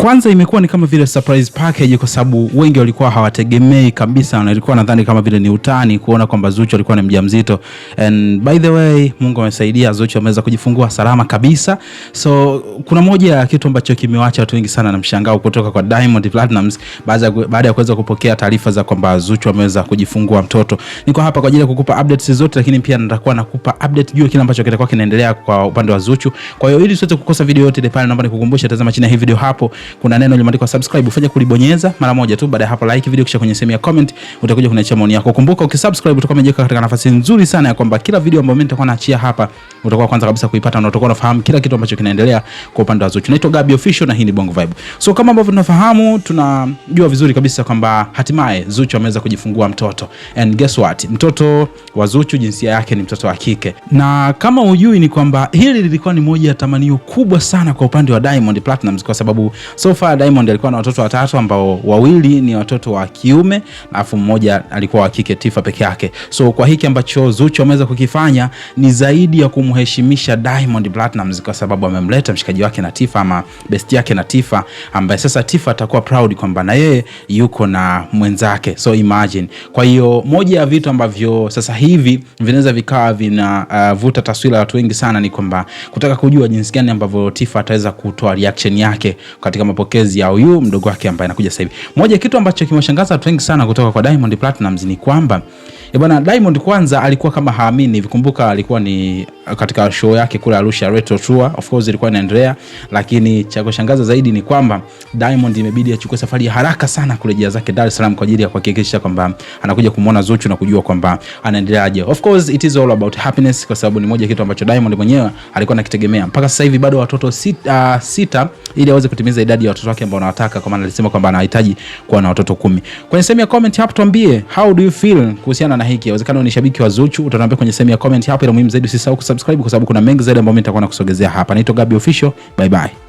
Kwanza imekuwa ni kama vile surprise package kwa sababu wengi walikuwa hawategemei kabisa, na walikuwa nadhani kama vile ni utani kuona kwamba Zuchu alikuwa ni mjamzito. And by the way, Mungu amesaidia, Zuchu ameweza kujifungua salama kabisa. So kuna moja ya kitu ambacho kimewaacha watu wengi sana na mshangao kutoka kwa Diamond Platnumz baada ya kuweza kupokea taarifa za kwamba Zuchu ameweza kujifungua mtoto. Niko hapa kwa ajili ya kukupa updates zote, lakini pia nitakuwa nakupa update juu kile ambacho kitakuwa kinaendelea kwa upande wa Zuchu. Kwa hiyo ili usiweze kukosa video yote ile pale, naomba nikukumbushe, tazama chini ya hii video hapo kuna neno limeandikwa subscribe, ufanye kulibonyeza mara moja tu. Baada ya hapo like video, kisha kwenye sehemu ya comment utakuja kuniachia maoni yako. Kumbuka ukisubscribe utakuwa umejiweka katika nafasi nzuri sana ya kwamba kila video ambayo mimi nitakuwa naachia hapa utakuwa kwanza kabisa kuipata na utakuwa unafahamu kila kitu ambacho kinaendelea kwa upande wa Zuchu. Naitwa Gabby Official na hii ni Bongo Vibe. So kama ambavyo tunafahamu, tunajua vizuri kabisa kwamba hatimaye Zuchu ameweza kujifungua mtoto. And guess what? Mtoto wa Zuchu jinsia yake ni mtoto wa kike. Na kama hujui ni kwamba hili lilikuwa ni moja ya tamanio kubwa sana kwa upande wa Diamond Platnumz, kwa sababu so far Diamond alikuwa na watoto watatu ambao wawili ni watoto wa kiume alafu mmoja alikuwa wa kike, Tifa peke yake. So kwa hiki ambacho Zuchu ameweza kukifanya ni zaidi ya kumheshimisha Diamond Platnumz, kwa sababu amemleta mshikaji wake na Tifa, ama besti yake na Tifa, ambaye sasa Tifa atakuwa proud kwamba na yeye yuko na mwenzake. So imagine. Kwa hiyo moja ya vitu ambavyo sasa hivi vinaweza vikawa vinavuta taswira ya watu wengi sana ni kwamba kutaka kujua jinsi gani ambavyo Tifa ataweza kutoa reaction yake katika mapokezi ya huyu mdogo wake ambaye anakuja sasa hivi. Moja kitu ambacho kimewashangaza watu wengi sana kutoka kwa Diamond Platnumz ni kwamba bwana Diamond kwanza alikuwa kama haamini. Vikumbuka alikuwa ni katika show yake kule Arusha Retro Tour, of course ilikuwa inaendelea, lakini cha kushangaza zaidi ni kwamba Diamond imebidi achukue safari ya haraka sana kurejea zake Dar es Salaam kwa ajili ya kuhakikisha kwamba anakuja kumuona Zuchu na kujua kwamba anaendeleaje. Of course it is all about happiness, kwa sababu ni moja kitu ambacho Diamond mwenyewe alikuwa anakitegemea. Mpaka sasa hivi bado watoto sita ili aweze kutimiza idadi ya watoto wake ambao anataka, kwa maana alisema kwamba anahitaji kuwa na watoto 10. Kwenye sehemu ya comment hapo tuambie how do you feel kuhusiana na hiki. Inawezekana ni shabiki wa Zuchu, utaniambia kwenye sehemu ya comment hapo. Ila muhimu zaidi usisahau kusubscribe, kwa sababu kuna mengi zaidi ambayo mimi nitakuwa nakusogezea hapa. Naitwa Gabby Official. Bye bye.